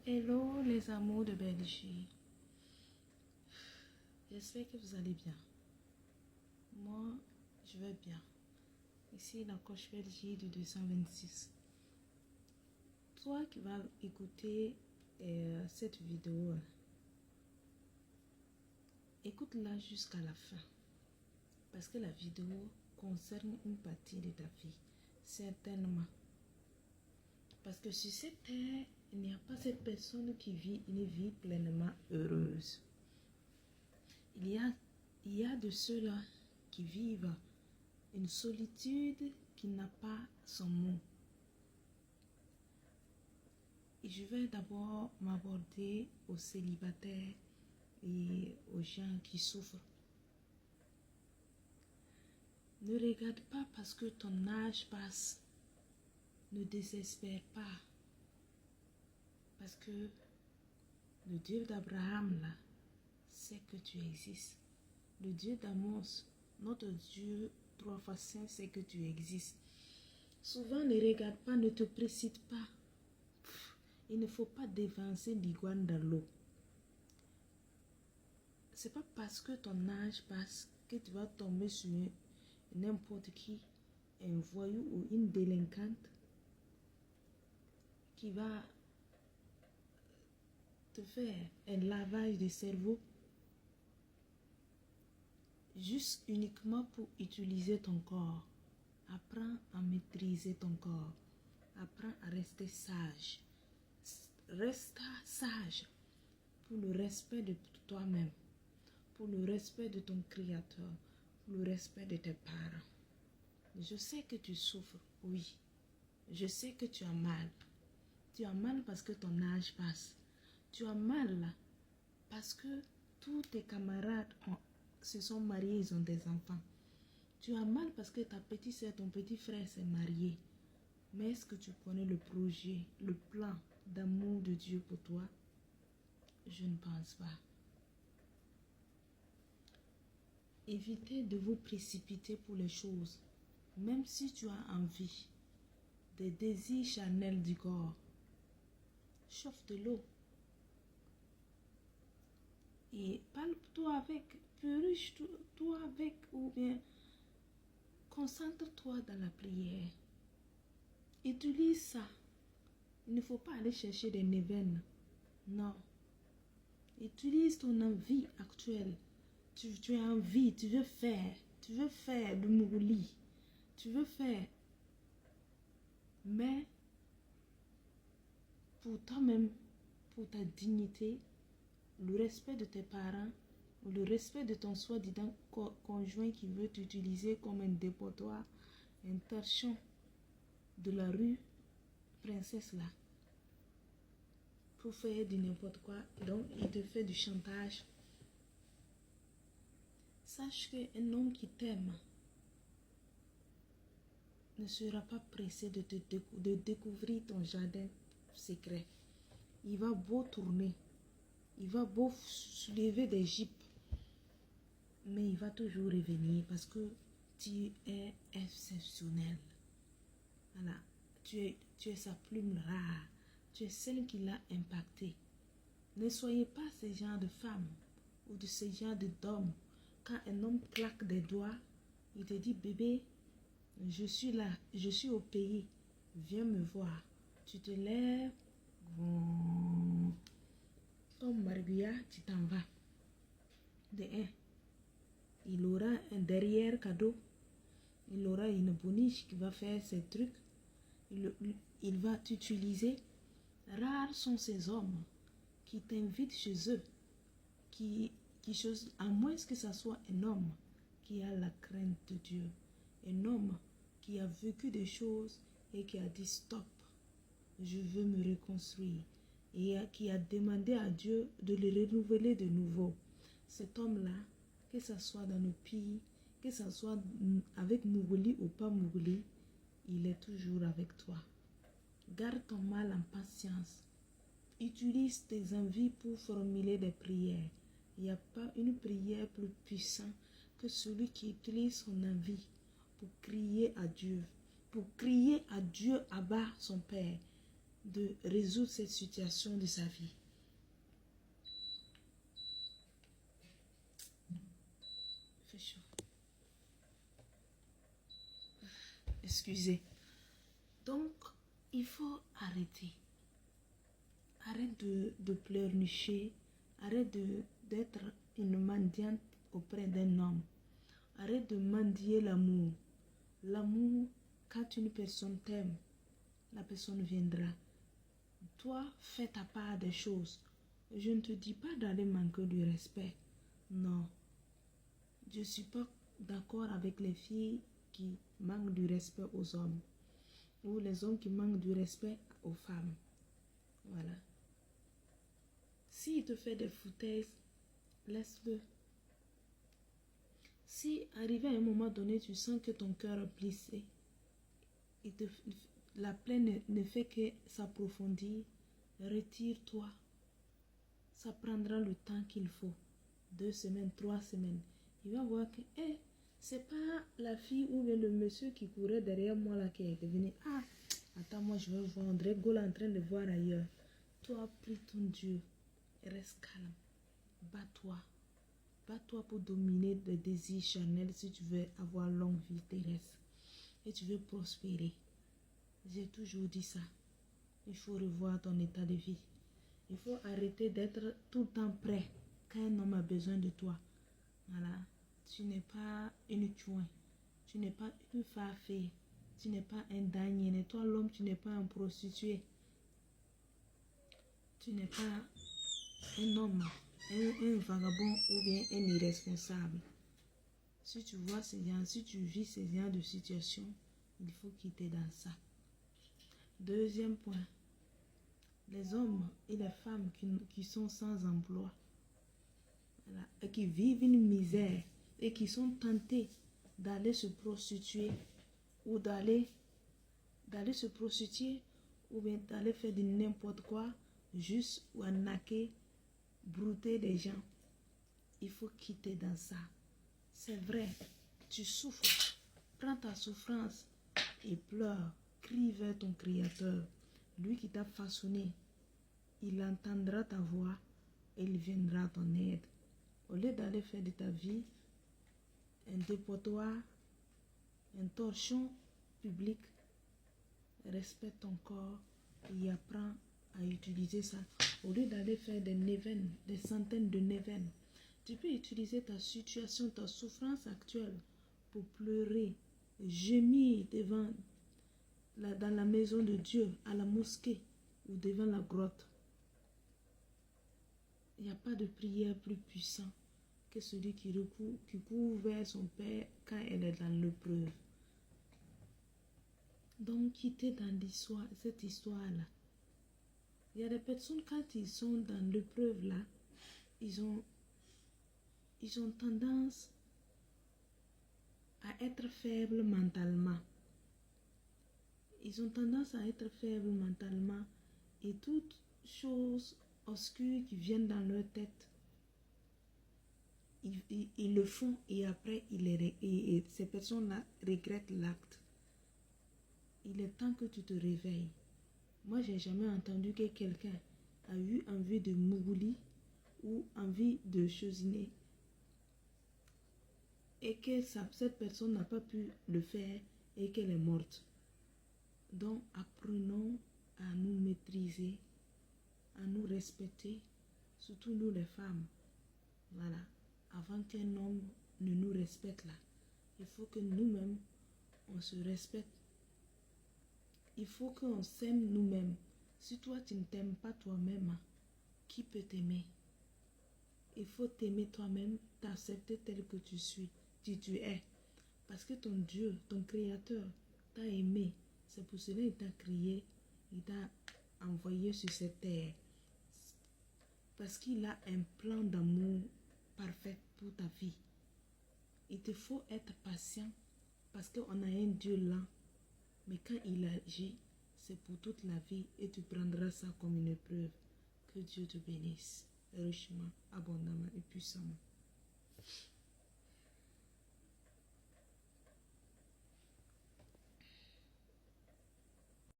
Hello les amours de Belgique, j'espère que vous allez bien. Moi, je vais bien. Ici la coche Belgique du 226. Toi qui vas écouter cette vidéo, écoute-la jusqu'à la fin. Parce que la vidéo concerne une partie de ta vie, certainement. Parce que sur cette terre, il n'y a pas cette personne qui vit une vie pleinement heureuse. Il y a de ceux-là qui vivent une solitude qui n'a pas son mot. Et je vais d'abord m'aborder aux célibataires et aux gens qui souffrent. Ne regarde pas parce que ton âge passe. Ne désespère pas. Parce que le Dieu d'Abraham, là, sait que tu existes. Le Dieu d'Amos, notre Dieu 3 fois saint, sait que tu existes. Souvent, ne regarde pas, ne te précipite pas. Il ne faut pas dévancer l'iguane dans l'eau. C'est pas parce que ton âge passe que tu vas tomber sur n'importe qui, un voyou ou une délinquante qui va te faire un lavage de cerveau juste uniquement pour utiliser ton corps. Apprends à maîtriser ton corps. Apprends à rester sage. Reste sage pour le respect de toi-même, pour le respect de ton Créateur, pour le respect de tes parents. Je sais que tu souffres, oui. Je sais que tu as mal. Tu as mal parce que ton âge passe. Tu as mal parce que tous tes camarades se sont mariés, ils ont des enfants. Tu as mal parce que ta petite soeur, ton petit frère s'est marié. Mais est-ce que tu connais le projet, le plan d'amour de Dieu pour toi? Je ne pense pas. Évitez de vous précipiter pour les choses. Même si tu as envie, des désirs charnels du corps, chauffe de l'eau. Et parle-toi avec, purge-toi avec, ou bien concentre-toi dans la prière. Utilise ça. Il ne faut pas aller chercher des neuvaines. Non. Utilise ton envie actuelle. Tu as envie, tu veux faire le mouli. Tu veux faire. Mais pour toi-même, pour ta dignité, le respect de tes parents, ou le respect de ton soi-disant conjoint qui veut t'utiliser comme un dépotoir, un torchon de la rue princesse là, pour faire du n'importe quoi, donc il te fait du chantage. Sache qu'un homme qui t'aime ne sera pas pressé de découvrir ton jardin secret. Il va beau tourner, il va beau soulever des jippes, mais il va toujours revenir parce que tu es exceptionnel. Voilà, tu es sa plume rare, tu es celle qui l'a impacté. Ne soyez pas ce genre de femme ou de ce genre d'homme. Quand un homme claque des doigts, il te dit bébé, je suis là, je suis au pays, viens me voir. Tu te lèves, comme Marguerite, tu t'en vas. De un, il aura un derrière cadeau, il aura une boniche qui va faire ses trucs, il va t'utiliser. Rares sont ces hommes qui t'invitent chez eux, à moins que ce soit un homme qui a la crainte de Dieu, un homme qui a vécu des choses et qui a dit stop, je veux me reconstruire, et qui a demandé à Dieu de le renouveler de nouveau. Cet homme-là, que ce soit dans le pays, que ce soit avec Mougouli ou pas Mougouli, il est toujours avec toi. Garde ton mal en patience. Utilise tes envies pour formuler des prières. Il n'y a pas une prière plus puissante que celui qui utilise son envie pour crier à Dieu. Pour crier à Dieu, Abba, son Père. de résoudre cette situation de sa vie. Il fait chaud. Excusez. Donc, il faut arrêter. Arrête de pleurnicher. Arrête d'être une mendiante auprès d'un homme. Arrête de mendier l'amour. L'amour, quand une personne t'aime, la personne viendra. Toi, fais ta part des choses. Je ne te dis pas d'aller manquer du respect. Non. Je ne suis pas d'accord avec les filles qui manquent du respect aux hommes. Ou les hommes qui manquent du respect aux femmes. Voilà. S'il te fait des foutaises, laisse-le. Si arrivé à un moment donné, tu sens que ton cœur est blessé, la plaie ne fait que s'approfondir, retire-toi. Ça prendra le temps qu'il faut. 2 semaines, 3 semaines. Il va voir que c'est pas la fille ou bien le monsieur qui courait derrière moi là qui est venu. Ah, attends, moi je vais voir André Gola en train de voir ailleurs. Toi, prie ton Dieu. Reste calme. Bats-toi. Bats-toi pour dominer les désirs charnels si tu veux avoir longue vie terrestre. Et tu veux prospérer. J'ai toujours dit ça. Il faut revoir ton état de vie. Il faut arrêter d'être tout le temps prêt quand un homme a besoin de toi. Voilà. Tu n'es pas une chouin. Tu n'es pas une farfée. Tu n'es pas un dagné. Toi, l'homme, tu n'es pas un prostitué. Tu n'es pas un homme, un vagabond ou bien un irresponsable. Si tu vois ces gens, si tu vis ces gens de situation, il faut quitter dans ça. Deuxième point, les hommes et les femmes qui sont sans emploi, voilà, et qui vivent une misère et qui sont tentés d'aller se prostituer ou d'aller se prostituer ou bien d'aller faire de n'importe quoi, juste ou arnaquer, brouter des gens. Il faut quitter dans ça. C'est vrai, tu souffres. Prends ta souffrance et pleure. Crie vers ton Créateur. Lui qui t'a façonné, il entendra ta voix et il viendra à ton aide. Au lieu d'aller faire de ta vie un dépotoir, un torchon public, respecte ton corps et apprends à utiliser ça. Au lieu d'aller faire des neuvaines, des centaines de neuvaines, tu peux utiliser ta situation, ta souffrance actuelle pour pleurer, gémir dans la maison de Dieu, à la mosquée ou devant la grotte. Il n'y a pas de prière plus puissante que celui qui court vers son Père quand elle est dans l'épreuve. Donc, quittez dans cette histoire-là. Il y a des personnes, quand ils sont dans l'épreuve là, ils ont tendance à être faibles mentalement. Ils ont tendance à être faibles mentalement et toutes choses obscures qui viennent dans leur tête, ils le font et après et ces personnes-là regrettent l'acte. Il est temps que tu te réveilles. Moi, j'ai jamais entendu que quelqu'un a eu envie de mourir ou envie de chosiner et que cette personne n'a pas pu le faire et qu'elle est morte. Donc, apprenons à nous maîtriser, à nous respecter, surtout nous les femmes. Voilà. Avant qu'un homme ne nous respecte là, il faut que nous-mêmes, on se respecte. Il faut qu'on s'aime nous-mêmes. Si toi, tu ne t'aimes pas toi-même, qui peut t'aimer? Il faut t'aimer toi-même, t'accepter tel que tu es. Parce que ton Dieu, ton Créateur, t'a aimé. C'est pour cela qu'il t'a créé, il t'a envoyé sur cette terre. Parce qu'il a un plan d'amour parfait pour ta vie. Il te faut être patient parce qu'on a un Dieu lent. Mais quand il agit, c'est pour toute la vie et tu prendras ça comme une épreuve. Que Dieu te bénisse richement, abondamment et puissamment.